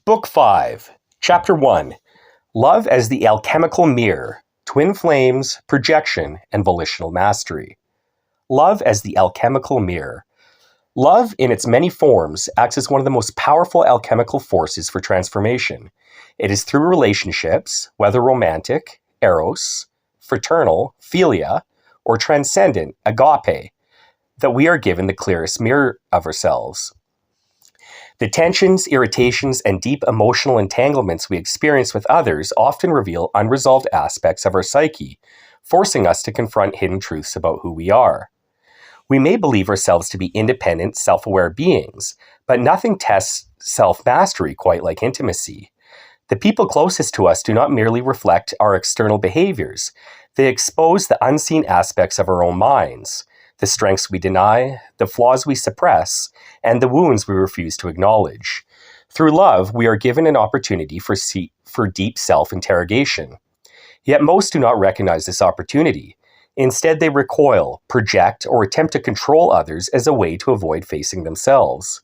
Book 5, Chapter 1, Love as the Alchemical Mirror, Twin Flames, Projection, and Volitional Mastery. Love as the Alchemical Mirror. Love, in its many forms, acts as one of the most powerful alchemical forces for transformation. It is through relationships, whether romantic, eros, fraternal, philia, or transcendent, agape, that we are given the clearest mirror of ourselves. The tensions, irritations, and deep emotional entanglements we experience with others often reveal unresolved aspects of our psyche, forcing us to confront hidden truths about who we are. We may believe ourselves to be independent, self-aware beings, but nothing tests self-mastery quite like intimacy. The people closest to us do not merely reflect our external behaviors. They expose the unseen aspects of our own minds, the strengths we deny, the flaws we suppress, and the wounds we refuse to acknowledge. Through love, we are given an opportunity for deep self-interrogation. Yet most do not recognize this opportunity. Instead, they recoil, project, or attempt to control others as a way to avoid facing themselves.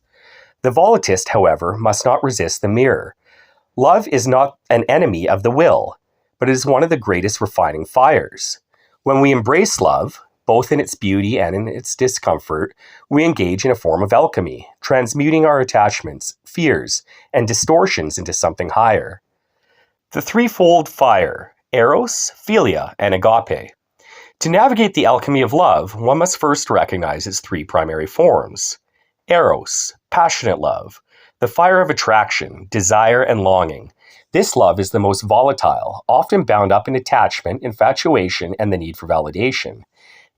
The Volitist, however, must not resist the mirror. Love is not an enemy of the will, but it is one of the greatest refining fires. When we embrace love, both in its beauty and in its discomfort, we engage in a form of alchemy, transmuting our attachments, fears, and distortions into something higher. The threefold fire: eros, philia, and agape. To navigate the alchemy of love, one must first recognize its three primary forms. Eros, passionate love, the fire of attraction, desire, and longing. This love is the most volatile, often bound up in attachment, infatuation, and the need for validation.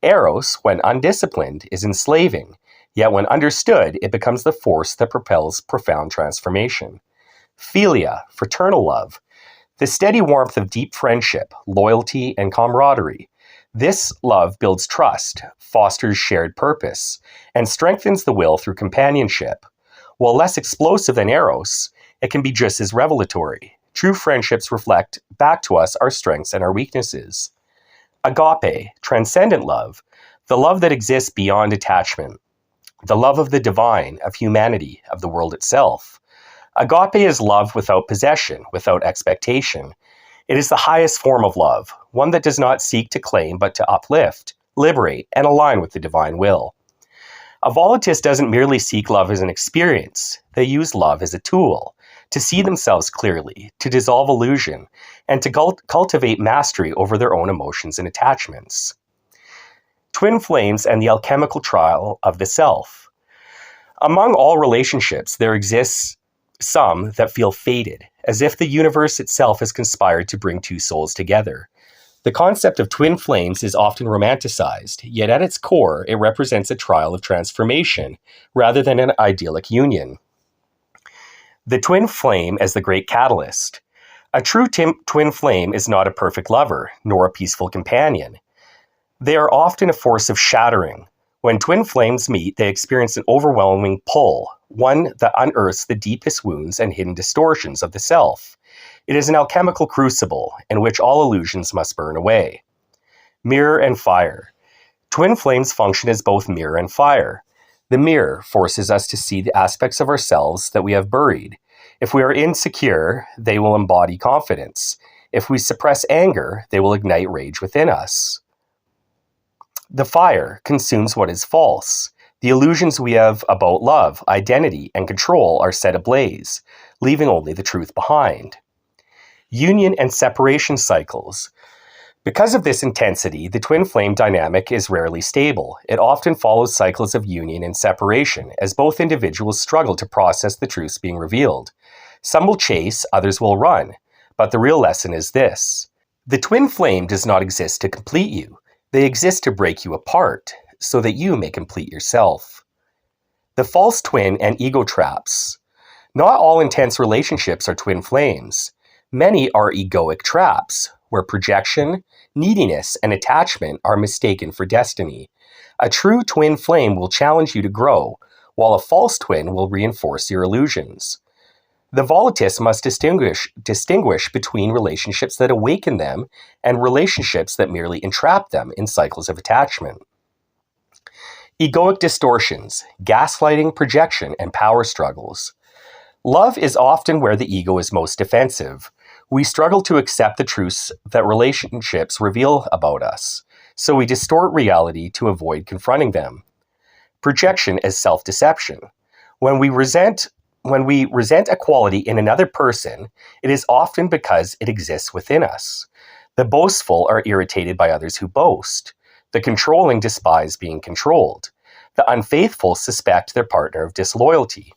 Eros, when undisciplined, is enslaving, yet when understood, it becomes the force that propels profound transformation. Philia, fraternal love, the steady warmth of deep friendship, loyalty, and camaraderie. This love builds trust, fosters shared purpose, and strengthens the will through companionship. While less explosive than eros, it can be just as revelatory. True friendships reflect back to us our strengths and our weaknesses. Agape, transcendent love, the love that exists beyond attachment, the love of the divine, of humanity, of the world itself. Agape is love without possession, without expectation. It is the highest form of love, one that does not seek to claim but to uplift, liberate, and align with the divine will. A Volitist doesn't merely seek love as an experience. They use love as a tool to see themselves clearly, to dissolve illusion, and to cultivate mastery over their own emotions and attachments. Twin flames and the alchemical trial of the self. Among all relationships, there exists some that feel fated, as if the universe itself has conspired to bring two souls together. The concept of twin flames is often romanticized, yet at its core, it represents a trial of transformation rather than an idyllic union. The twin flame as the great catalyst. A true twin flame is not a perfect lover, nor a peaceful companion. They are often a force of shattering. When twin flames meet, they experience an overwhelming pull, one that unearths the deepest wounds and hidden distortions of the self. It is an alchemical crucible in which all illusions must burn away. Mirror and fire. Twin flames function as both mirror and fire. The mirror forces us to see the aspects of ourselves that we have buried. If we are insecure, they will embody confidence. If we suppress anger, they will ignite rage within us. The fire consumes what is false. The illusions we have about love, identity, and control are set ablaze, leaving only the truth behind. Union and separation cycles. Because of this intensity, the twin flame dynamic is rarely stable. It often follows cycles of union and separation, as both individuals struggle to process the truths being revealed. Some will chase, others will run. But the real lesson is this: the twin flame does not exist to complete you. They exist to break you apart, so that you may complete yourself. The false twin and ego traps. Not all intense relationships are twin flames. Many are egoic traps, where projection, neediness, and attachment are mistaken for destiny. A true twin flame will challenge you to grow, while a false twin will reinforce your illusions. The Volitist must distinguish between relationships that awaken them and relationships that merely entrap them in cycles of attachment. Egoic distortions, gaslighting, projection, and power struggles. Love is often where the ego is most defensive. We struggle to accept the truths that relationships reveal about us, so we distort reality to avoid confronting them. Projection as self-deception. When we resent a quality in another person, it is often because it exists within us. The boastful are irritated by others who boast. The controlling despise being controlled. The unfaithful suspect their partner of disloyalty.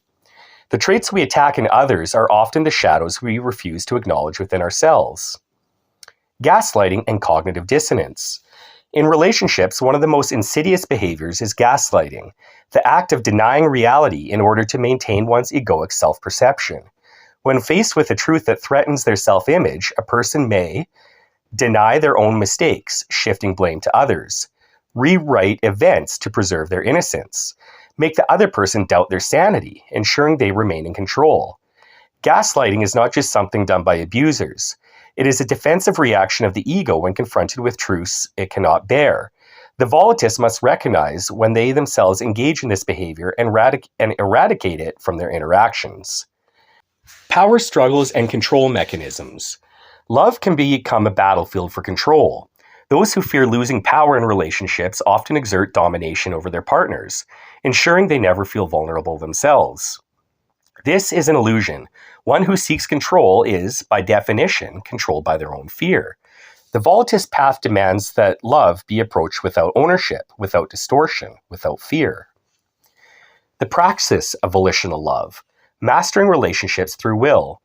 The traits we attack in others are often the shadows we refuse to acknowledge within ourselves. Gaslighting and cognitive dissonance. In relationships, one of the most insidious behaviors is gaslighting, the act of denying reality in order to maintain one's egoic self-perception. When faced with a truth that threatens their self-image, a person may deny their own mistakes, shifting blame to others, rewrite events to preserve their innocence, make the other person doubt their sanity, ensuring they remain in control. Gaslighting is not just something done by abusers. It is a defensive reaction of the ego when confronted with truths it cannot bear. The Volitist must recognize when they themselves engage in this behavior and eradicate it from their interactions. Power struggles and control mechanisms. Love can become a battlefield for control. Those who fear losing power in relationships often exert domination over their partners, ensuring they never feel vulnerable themselves. This is an illusion. One who seeks control is, by definition, controlled by their own fear. The Volitist path demands that love be approached without ownership, without distortion, without fear. The praxis of volitional love, mastering relationships through will.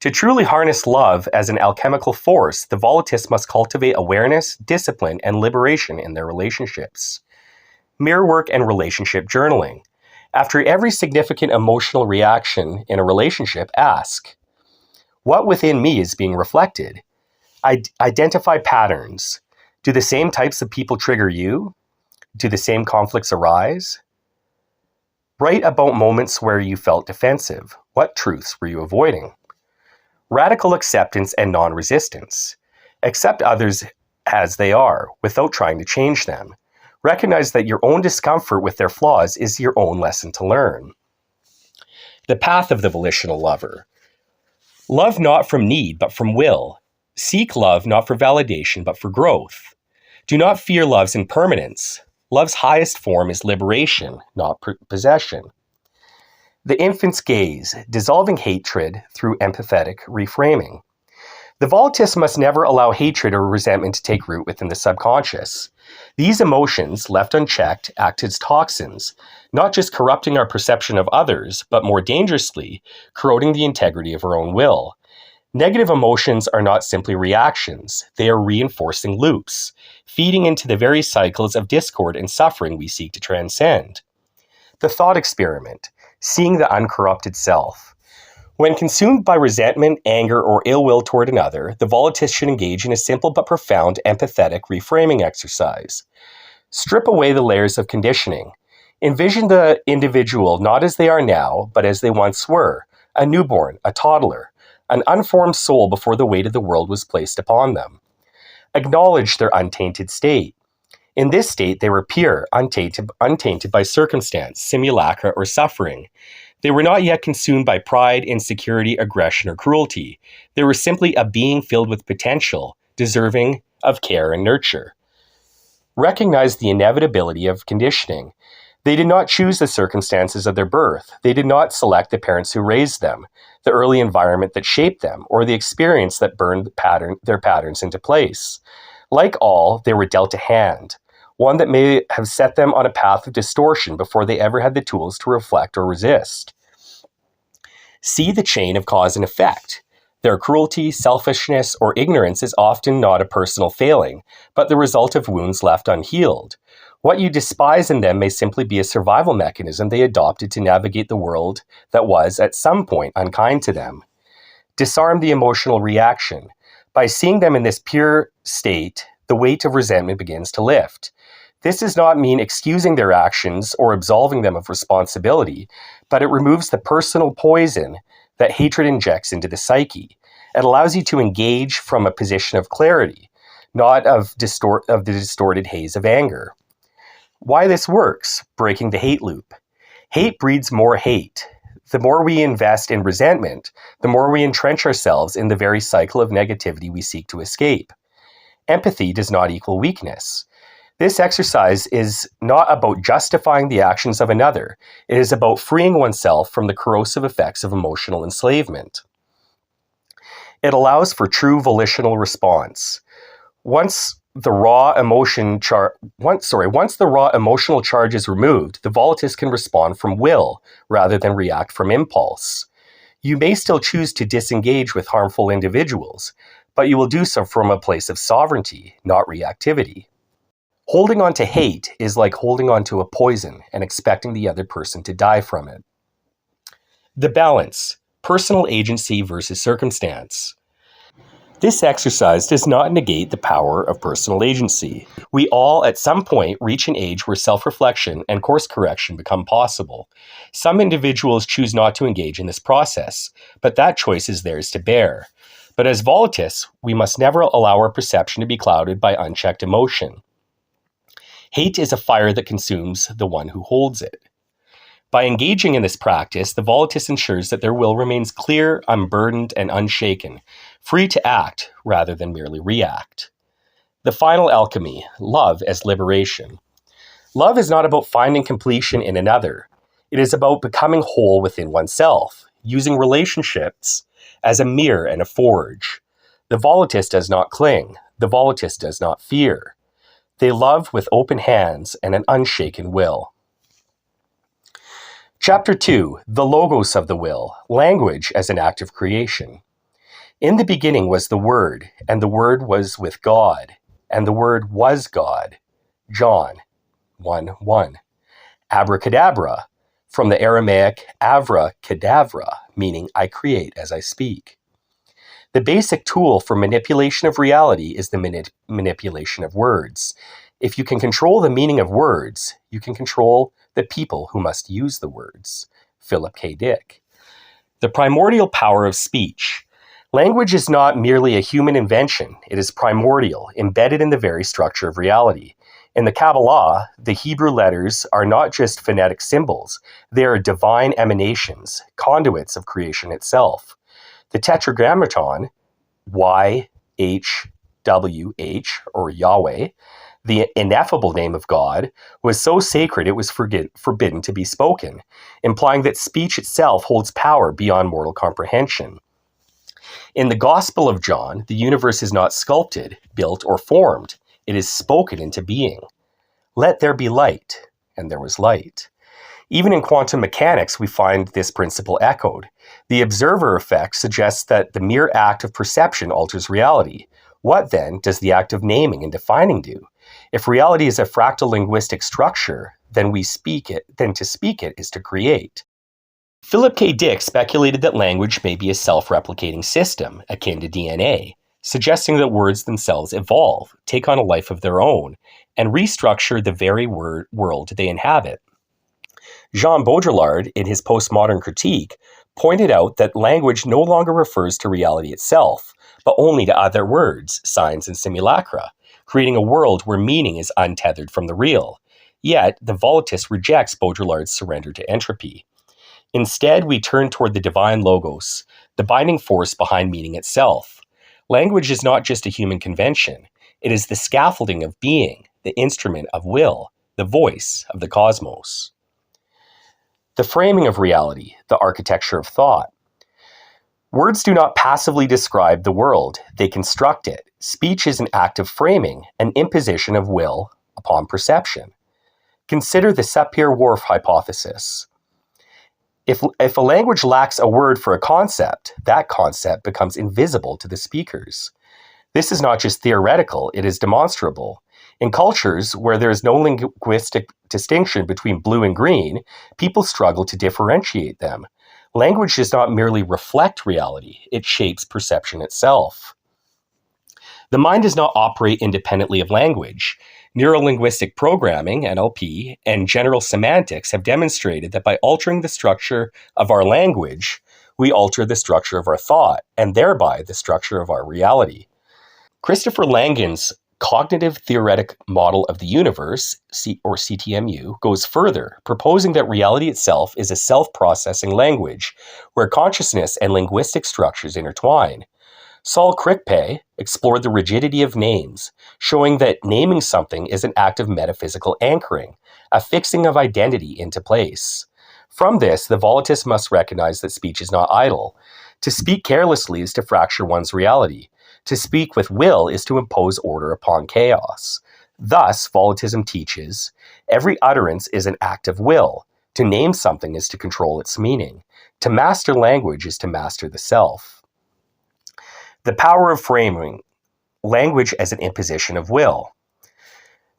To truly harness love as an alchemical force, the Volitist must cultivate awareness, discipline, and liberation in their relationships. Mirror work and relationship journaling. After every significant emotional reaction in a relationship, ask, what within me is being reflected? Identify patterns. Do the same types of people trigger you? Do the same conflicts arise? Write about moments where you felt defensive. What truths were you avoiding? Radical acceptance and non-resistance. Accept others as they are, without trying to change them. Recognize that your own discomfort with their flaws is your own lesson to learn. The path of the volitional lover. Love not from need, but from will. Seek love not for validation, but for growth. Do not fear love's impermanence. Love's highest form is liberation, not possession. The infant's gaze, dissolving hatred through empathetic reframing. The Volitist must never allow hatred or resentment to take root within the subconscious. These emotions, left unchecked, act as toxins, not just corrupting our perception of others, but more dangerously, corroding the integrity of our own will. Negative emotions are not simply reactions, they are reinforcing loops, feeding into the very cycles of discord and suffering we seek to transcend. The thought experiment, seeing the uncorrupted self. When consumed by resentment, anger, or ill will toward another, the Volitist should engage in a simple but profound empathetic reframing exercise. Strip away the layers of conditioning. Envision the individual not as they are now, but as they once were, a newborn, a toddler, an unformed soul before the weight of the world was placed upon them. Acknowledge their untainted state. In this state, they were pure, untainted by circumstance, simulacra, or suffering. They were not yet consumed by pride, insecurity, aggression, or cruelty. They were simply a being filled with potential, deserving of care and nurture. Recognize the inevitability of conditioning. They did not choose the circumstances of their birth. They did not select the parents who raised them, the early environment that shaped them, or the experience that burned their patterns into place. Like all, they were dealt a hand, one that may have set them on a path of distortion before they ever had the tools to reflect or resist. See the chain of cause and effect. Their cruelty, selfishness, or ignorance is often not a personal failing, but the result of wounds left unhealed. What you despise in them may simply be a survival mechanism they adopted to navigate the world that was, at some point, unkind to them. Disarm the emotional reaction. By seeing them in this pure state, the weight of resentment begins to lift. This does not mean excusing their actions or absolving them of responsibility, but it removes the personal poison that hatred injects into the psyche. It allows you to engage from a position of clarity, not of the distorted haze of anger. Why this works: breaking the hate loop. Hate breeds more hate. The more we invest in resentment, the more we entrench ourselves in the very cycle of negativity we seek to escape. Empathy does not equal weakness. This exercise is not about justifying the actions of another. It is about freeing oneself from the corrosive effects of emotional enslavement. It allows for true volitional response. Once the raw emotional charge is removed, the Volitist can respond from will rather than react from impulse. You may still choose to disengage with harmful individuals, but you will do so from a place of sovereignty, not reactivity. Holding on to hate is like holding on to a poison and expecting the other person to die from it. The balance, personal agency versus circumstance. This exercise does not negate the power of personal agency. We all, at some point, reach an age where self-reflection and course correction become possible. Some individuals choose not to engage in this process, but that choice is theirs to bear. But as Volitists, we must never allow our perception to be clouded by unchecked emotion. Hate is a fire that consumes the one who holds it. By engaging in this practice, the Volitist ensures that their will remains clear, unburdened, and unshaken, free to act rather than merely react. The final alchemy, love as liberation. Love is not about finding completion in another. It is about becoming whole within oneself, using relationships as a mirror and a forge. The Volitist does not cling. The Volitist does not fear. They love with open hands and an unshaken will. Chapter 2, The Logos of the Will, Language as an Act of Creation. In the beginning was the Word, and the Word was with God, and the Word was God. John 1:1. Abracadabra, from the Aramaic avra cadavra, meaning I create as I speak. The basic tool for manipulation of reality is the manipulation of words. If you can control the meaning of words, you can control the people who must use the words. Philip K. Dick. The primordial power of speech. Language is not merely a human invention. It is primordial, embedded in the very structure of reality. In the Kabbalah, the Hebrew letters are not just phonetic symbols. They are divine emanations, conduits of creation itself. The Tetragrammaton, YHWH, or Yahweh, the ineffable name of God, was so sacred it was forbidden to be spoken, implying that speech itself holds power beyond mortal comprehension. In the Gospel of John, the universe is not sculpted, built, or formed. It is spoken into being. Let there be light, and there was light. Even in quantum mechanics, we find this principle echoed. The observer effect suggests that the mere act of perception alters reality. What, then, does the act of naming and defining do? If reality is a fractal linguistic structure, then to speak it is to create. Philip K. Dick speculated that language may be a self-replicating system, akin to DNA, suggesting that words themselves evolve, take on a life of their own, and restructure the very world they inhabit. Jean Baudrillard, in his postmodern critique, pointed out that language no longer refers to reality itself, but only to other words, signs, and simulacra, creating a world where meaning is untethered from the real. Yet, the Volitist rejects Baudrillard's surrender to entropy. Instead, we turn toward the divine logos, the binding force behind meaning itself. Language is not just a human convention. It is the scaffolding of being, the instrument of will, the voice of the cosmos. The framing of reality, the architecture of thought. Words do not passively describe the world, they construct it. Speech is an act of framing, an imposition of will upon perception. Consider the Sapir-Whorf hypothesis. If a language lacks a word for a concept, that concept becomes invisible to the speakers. This is not just theoretical, it is demonstrable. In cultures where there is no linguistic distinction between blue and green, people struggle to differentiate them. Language does not merely reflect reality, it shapes perception itself. The mind does not operate independently of language. Neurolinguistic programming, NLP, and general semantics have demonstrated that by altering the structure of our language, we alter the structure of our thought, and thereby the structure of our reality. Christopher Langan's cognitive theoretic model of the universe, or CTMU, goes further, proposing that reality itself is a self-processing language where consciousness and linguistic structures intertwine. Saul Krikpe explored the rigidity of names, showing that naming something is an act of metaphysical anchoring, a fixing of identity into place. From this, the Volitist must recognize that speech is not idle. To speak carelessly is to fracture one's reality. To speak with will is to impose order upon chaos. Thus, Volitism teaches, every utterance is an act of will. To name something is to control its meaning. To master language is to master the self. The power of framing language as an imposition of will.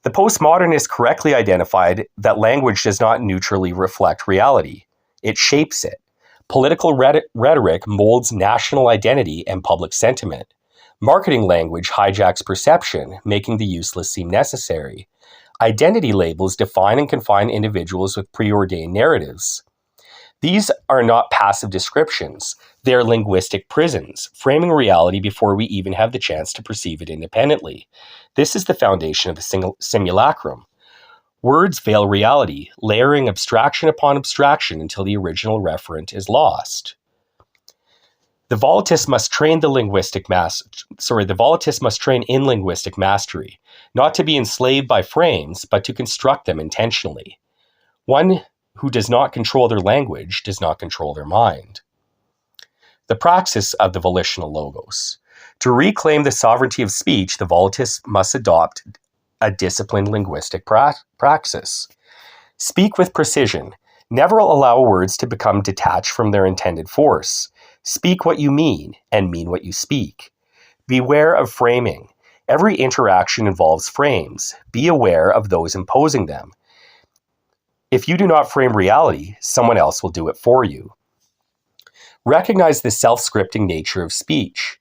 The postmodernists correctly identified that language does not neutrally reflect reality. It shapes it. Political rhetoric molds national identity and public sentiment. Marketing language hijacks perception, making the useless seem necessary. Identity labels define and confine individuals with preordained narratives. These are not passive descriptions. They are linguistic prisons, framing reality before we even have the chance to perceive it independently. This is the foundation of the simulacrum. Words veil reality, layering abstraction upon abstraction until the original referent is lost. The Volitist must train in linguistic mastery, not to be enslaved by frames, but to construct them intentionally. One who does not control their language does not control their mind. The praxis of the volitional logos. To reclaim the sovereignty of speech, the Volitists must adopt a disciplined linguistic praxis. Speak with precision. Never allow words to become detached from their intended force. Speak what you mean, and mean what you speak. Beware of framing. Every interaction involves frames. Be aware of those imposing them. If you do not frame reality, someone else will do it for you. Recognize the self-scripting nature of speech.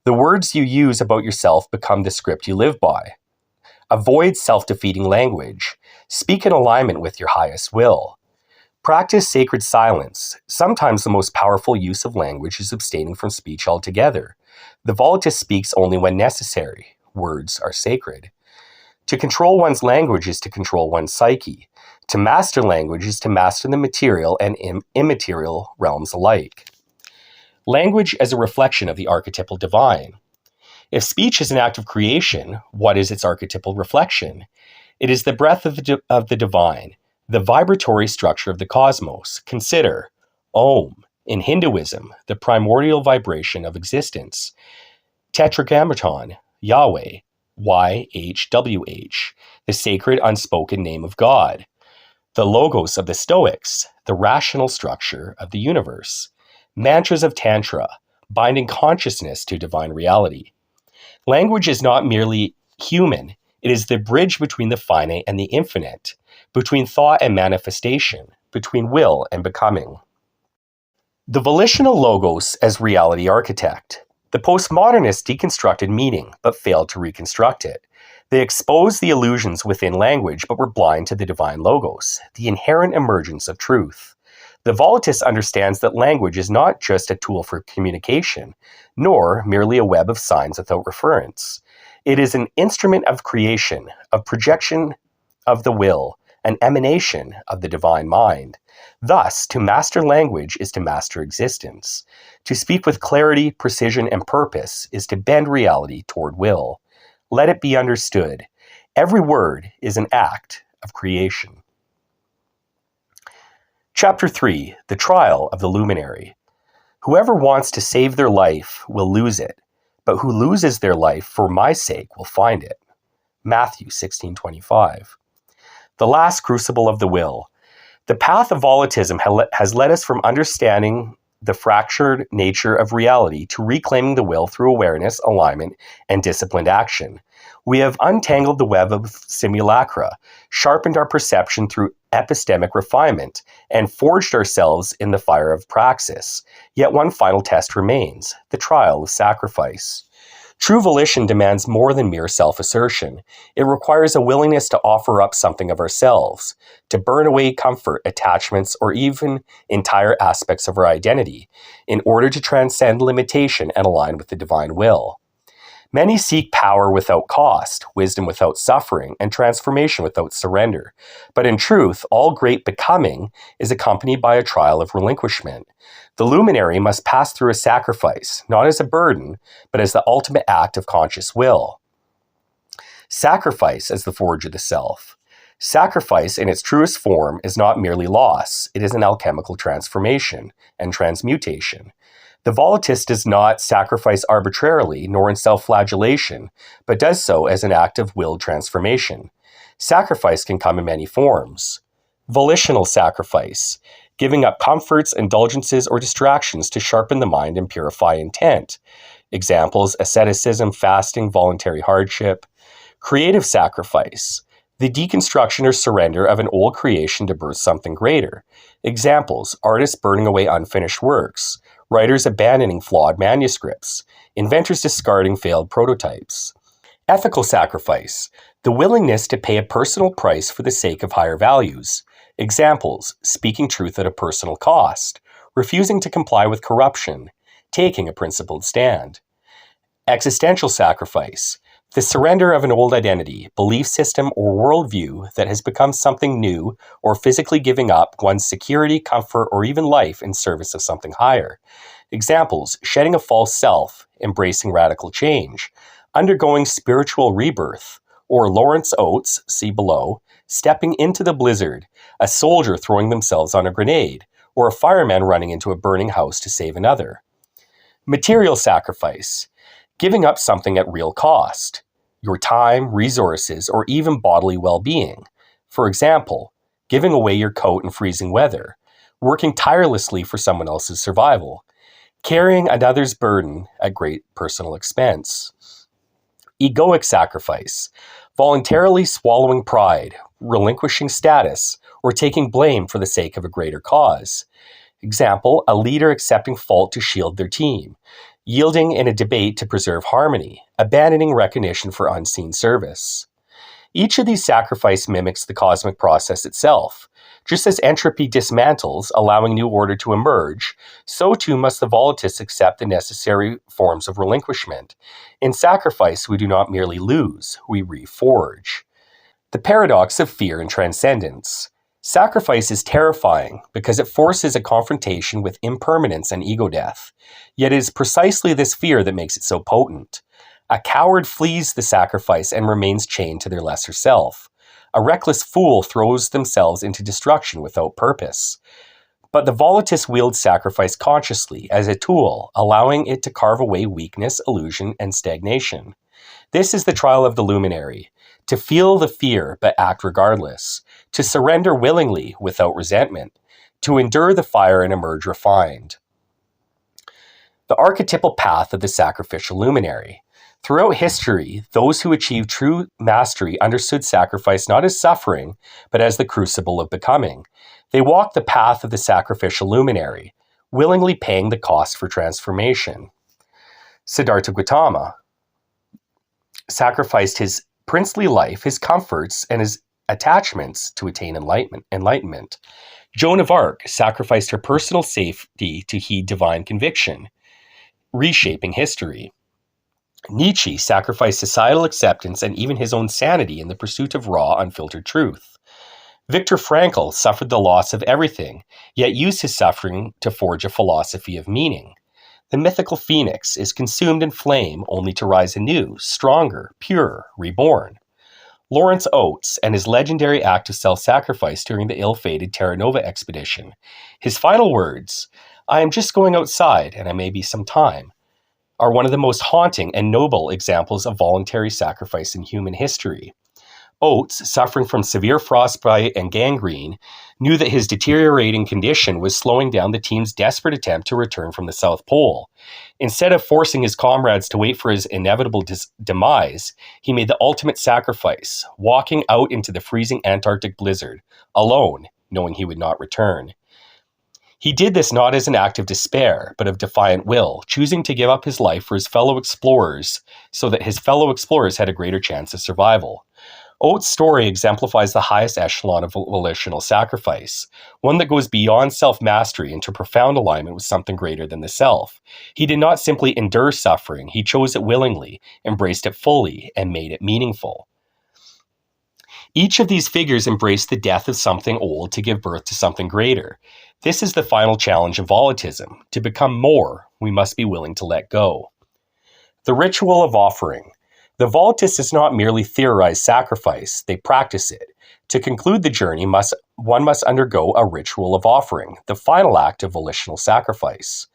The words you use about yourself become the script you live by. Avoid self-defeating language. Speak in alignment with your highest will. Practice sacred silence. Sometimes the most powerful use of language is abstaining from speech altogether. The Volitist speaks only when necessary. Words are sacred. To control one's language is to control one's psyche. To master language is to master the material and immaterial realms alike. Language as a reflection of the archetypal divine. If speech is an act of creation, what is its archetypal reflection? It is the breath of the divine, the vibratory structure of the cosmos. Consider Om, in Hinduism, the primordial vibration of existence. Tetragrammaton, Yahweh, YHWH, the sacred unspoken name of God. The logos of the Stoics, the rational structure of the universe. Mantras of Tantra, binding consciousness to divine reality. Language is not merely human, it is the bridge between the finite and the infinite, between thought and manifestation, between will and becoming. The volitional logos as reality architect. The postmodernists deconstructed meaning, but failed to reconstruct it. They exposed the illusions within language, but were blind to the divine logos, the inherent emergence of truth. The Volitist understands that language is not just a tool for communication, nor merely a web of signs without reference. It is an instrument of creation, of projection of the will, an emanation of the divine mind. Thus, to master language is to master existence. To speak with clarity, precision, and purpose is to bend reality toward will. Let it be understood. Every word is an act of creation. Chapter 3. The Trial of the Luminary. Whoever wants to save their life will lose it, but who loses their life for my sake will find it. Matthew 16:25. The last crucible of the will. The path of volitism has led us from understanding the fractured nature of reality to reclaiming the will through awareness, alignment, and disciplined action. We have untangled the web of simulacra, sharpened our perception through epistemic refinement, and forged ourselves in the fire of praxis. Yet one final test remains, the trial of sacrifice. True volition demands more than mere self-assertion. It requires a willingness to offer up something of ourselves, to burn away comfort, attachments, or even entire aspects of our identity, in order to transcend limitation and align with the divine will. Many seek power without cost, wisdom without suffering, and transformation without surrender. But in truth, all great becoming is accompanied by a trial of relinquishment. The luminary must pass through a sacrifice, not as a burden, but as the ultimate act of conscious will. Sacrifice as the forge of the self. Sacrifice in its truest form is not merely loss, it is an alchemical transformation and transmutation. The Volitist does not sacrifice arbitrarily nor in self-flagellation, but does so as an act of willed transformation. Sacrifice can come in many forms. Volitional sacrifice, giving up comforts, indulgences, or distractions to sharpen the mind and purify intent. Examples: asceticism, fasting, voluntary hardship. Creative sacrifice, the deconstruction or surrender of an old creation to birth something greater. Examples: artists burning away unfinished works, writers abandoning flawed manuscripts, inventors discarding failed prototypes. Ethical sacrifice, the willingness to pay a personal price for the sake of higher values. Examples: speaking truth at a personal cost, refusing to comply with corruption, taking a principled stand. Existential sacrifice, the surrender of an old identity, belief system, or worldview that has become something new, or physically giving up one's security, comfort, or even life in service of something higher. Examples: shedding a false self, embracing radical change, undergoing spiritual rebirth, or Lawrence Oates, see below, stepping into the blizzard, a soldier throwing themselves on a grenade, or a fireman running into a burning house to save another. Material sacrifice, giving up something at real cost, your time, resources, or even bodily well-being. For example, giving away your coat in freezing weather, working tirelessly for someone else's survival, carrying another's burden at great personal expense. Egoic sacrifice, voluntarily swallowing pride, relinquishing status, or taking blame for the sake of a greater cause. Example: a leader accepting fault to shield their team, yielding in a debate to preserve harmony, abandoning recognition for unseen service. Each of these sacrifices mimics the cosmic process itself. Just as entropy dismantles, allowing new order to emerge, so too must the Volitists accept the necessary forms of relinquishment. In sacrifice, we do not merely lose, we reforge. The paradox of fear and transcendence. Sacrifice is terrifying because it forces a confrontation with impermanence and ego death. Yet it is precisely this fear that makes it so potent. A coward flees the sacrifice and remains chained to their lesser self. A reckless fool throws themselves into destruction without purpose. But the Volitists wield sacrifice consciously as a tool, allowing it to carve away weakness, illusion, and stagnation. This is the trial of the luminary: to feel the fear but act regardless, to surrender willingly without resentment, to endure the fire and emerge refined. The archetypal path of the sacrificial luminary. Throughout history, those who achieved true mastery understood sacrifice not as suffering, but as the crucible of becoming. They walked the path of the sacrificial luminary, willingly paying the cost for transformation. Siddhartha Gautama sacrificed his princely life, his comforts, and his attachments to attain enlightenment. Joan of Arc sacrificed her personal safety to heed divine conviction, reshaping history. Nietzsche sacrificed societal acceptance and even his own sanity in the pursuit of raw, unfiltered truth. Viktor Frankl suffered the loss of everything, yet used his suffering to forge a philosophy of meaning. The mythical phoenix is consumed in flame only to rise anew, stronger, purer, reborn. Lawrence Oates and his legendary act of self-sacrifice during the ill-fated Terra Nova expedition. His final words, "I am just going outside and I may be some time," are one of the most haunting and noble examples of voluntary sacrifice in human history. Oates, suffering from severe frostbite and gangrene, knew that his deteriorating condition was slowing down the team's desperate attempt to return from the South Pole. Instead of forcing his comrades to wait for his inevitable demise, he made the ultimate sacrifice, walking out into the freezing Antarctic blizzard, alone, knowing he would not return. He did this not as an act of despair, but of defiant will, choosing to give up his life for his fellow explorers so that his fellow explorers had a greater chance of survival. Oates' story exemplifies the highest echelon of volitional sacrifice, one that goes beyond self-mastery into profound alignment with something greater than the self. He did not simply endure suffering, he chose it willingly, embraced it fully, and made it meaningful. Each of these figures embraced the death of something old to give birth to something greater. This is the final challenge of Volitism. To become more, we must be willing to let go. The ritual of offering. The Volitist does not merely theorize sacrifice, they practice it. To conclude the journey, one must undergo a ritual of offering, the final act of volitional sacrifice.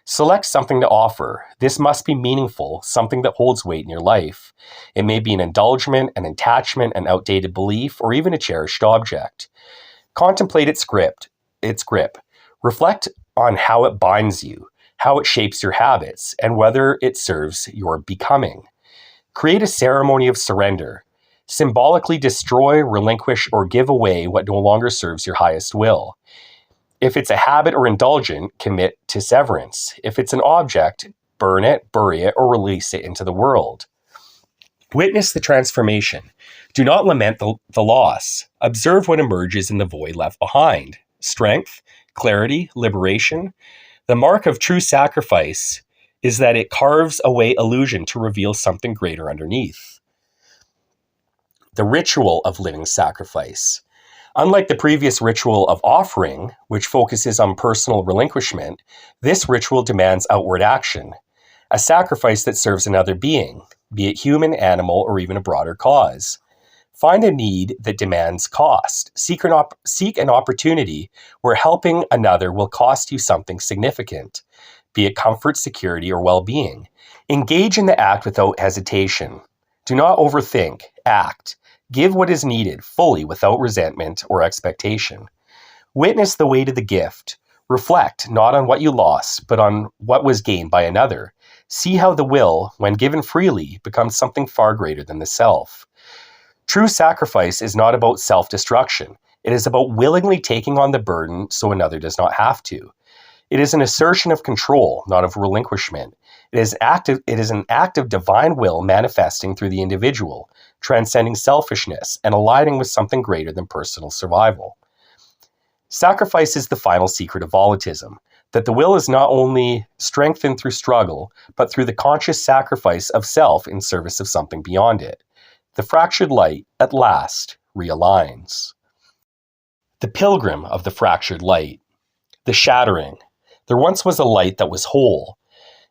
Select something to offer. This must be meaningful, something that holds weight in your life. It may be an indulgence, an attachment, an outdated belief, or even a cherished object. Contemplate its grip. Reflect on how it binds you, how it shapes your habits, and whether it serves your becoming. Create a ceremony of surrender. Symbolically destroy, relinquish, or give away what no longer serves your highest will. If it's a habit or indulgent, commit to severance. If it's an object, burn it, bury it, or release it into the world. Witness the transformation. Do not lament the loss. Observe what emerges in the void left behind. Strength, clarity, liberation. The mark of true sacrifice is that it carves away illusion to reveal something greater underneath. The ritual of living sacrifice. Unlike the previous ritual of offering, which focuses on personal relinquishment, this ritual demands outward action, a sacrifice that serves another being, be it human, animal, or even a broader cause. Find a need that demands cost. Seek an opportunity where helping another will cost you something significant, be it comfort, security, or well-being. Engage in the act without hesitation. Do not overthink. Act. Give what is needed fully without resentment or expectation. Witness the weight of the gift. Reflect not on what you lost, but on what was gained by another. See how the will, when given freely, becomes something far greater than the self. True sacrifice is not about self-destruction. It is about willingly taking on the burden so another does not have to. It is an assertion of control, not of relinquishment. It is an act of divine will manifesting through the individual, transcending selfishness and aligning with something greater than personal survival. Sacrifice is the final secret of Volitism, that the will is not only strengthened through struggle, but through the conscious sacrifice of self in service of something beyond it. The fractured light, at last, realigns. The pilgrim of the fractured light. The shattering. There once was a light that was whole.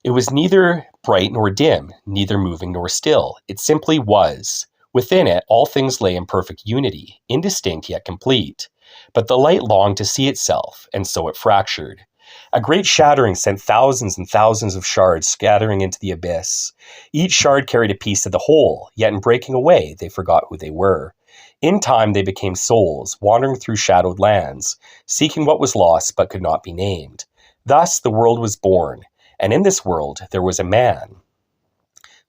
It was neither bright nor dim, neither moving nor still. It simply was. Within it, all things lay in perfect unity, indistinct yet complete. But the light longed to see itself, and so it fractured. A great shattering sent thousands and thousands of shards scattering into the abyss. Each shard carried a piece of the whole, yet in breaking away, they forgot who they were. In time, they became souls, wandering through shadowed lands, seeking what was lost but could not be named. Thus, the world was born, and in this world, there was a man,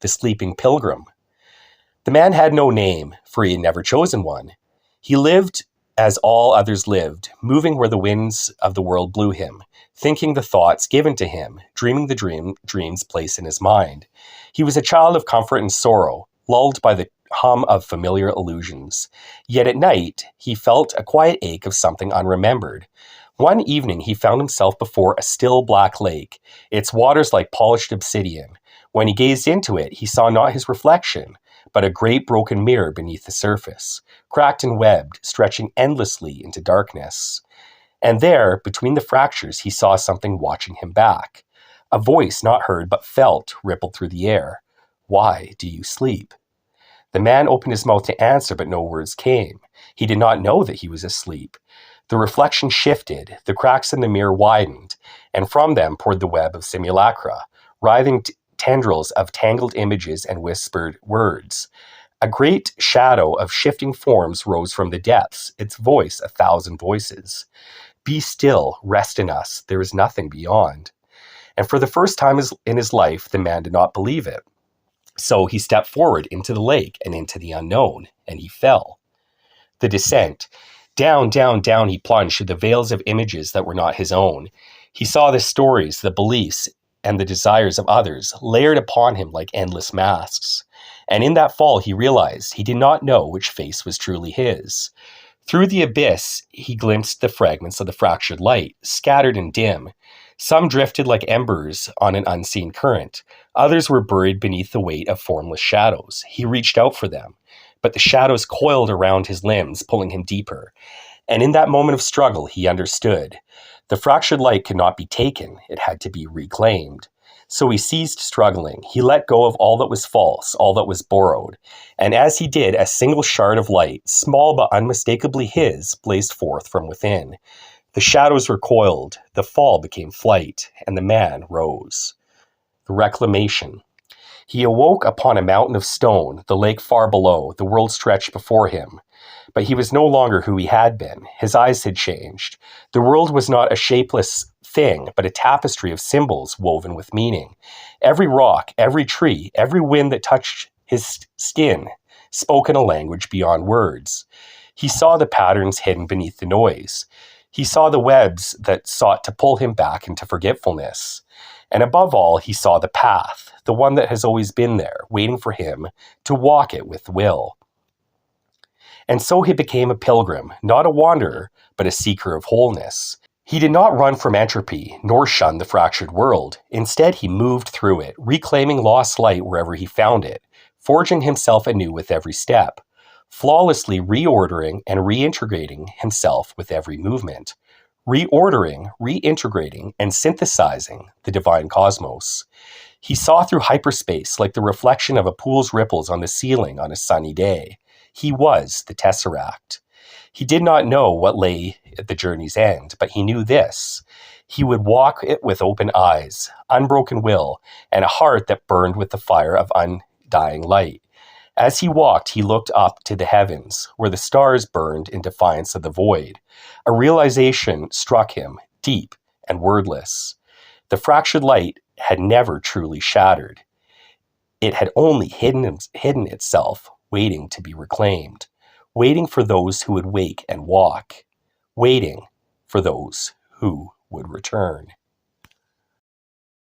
the sleeping pilgrim. The man had no name, for he had never chosen one. He lived as all others lived, moving where the winds of the world blew him, thinking the thoughts given to him, dreaming the dreams placed in his mind. He was a child of comfort and sorrow, lulled by the hum of familiar illusions. Yet at night, he felt a quiet ache of something unremembered. One evening, he found himself before a still black lake, its waters like polished obsidian. When he gazed into it, he saw not his reflection, but a great broken mirror beneath the surface, cracked and webbed, stretching endlessly into darkness. And there, between the fractures, he saw something watching him back. A voice not heard but felt rippled through the air. "Why do you sleep?" The man opened his mouth to answer, but no words came. He did not know that he was asleep. The reflection shifted, the cracks in the mirror widened, and from them poured the web of simulacra, writhing tendrils of tangled images and whispered words. A great shadow of shifting forms rose from the depths, its voice 1,000 voices. "Be still, rest in us, there is nothing beyond." And for the first time in his life, the man did not believe it. So he stepped forward into the lake and into the unknown, and he fell. The descent. Down, down, down he plunged through the veils of images that were not his own. He saw the stories, the beliefs, and the desires of others layered upon him like endless masks. And in that fall, he realized he did not know which face was truly his. Through the abyss, he glimpsed the fragments of the fractured light, scattered and dim. Some drifted like embers on an unseen current. Others were buried beneath the weight of formless shadows. He reached out for them, but the shadows coiled around his limbs, pulling him deeper. And in that moment of struggle, he understood. The fractured light could not be taken. It had to be reclaimed. So he ceased struggling. He let go of all that was false, all that was borrowed. And as he did, a single shard of light, small but unmistakably his, blazed forth from within. The shadows recoiled, the fall became flight, and the man rose. The reclamation. He awoke upon a mountain of stone, the lake far below, the world stretched before him. But he was no longer who he had been. His eyes had changed. The world was not a shapeless thing, but a tapestry of symbols woven with meaning. Every rock, every tree, every wind that touched his skin spoke in a language beyond words. He saw the patterns hidden beneath the noise. He saw the webs that sought to pull him back into forgetfulness. And above all, he saw the path, the one that has always been there, waiting for him to walk it with will. And so he became a pilgrim, not a wanderer, but a seeker of wholeness. He did not run from entropy, nor shun the fractured world. Instead, he moved through it, reclaiming lost light wherever he found it, forging himself anew with every step, flawlessly reordering and reintegrating himself with every movement, reordering, reintegrating, and synthesizing the divine cosmos. He saw through hyperspace like the reflection of a pool's ripples on the ceiling on a sunny day. He was the Tesseract. He did not know what lay at the journey's end, but he knew this. He would walk it with open eyes, unbroken will, and a heart that burned with the fire of undying light. As he walked, he looked up to the heavens, where the stars burned in defiance of the void. A realization struck him, deep and wordless. The fractured light had never truly shattered. It had only hidden itself, waiting to be reclaimed, waiting for those who would wake and walk, waiting for those who would return.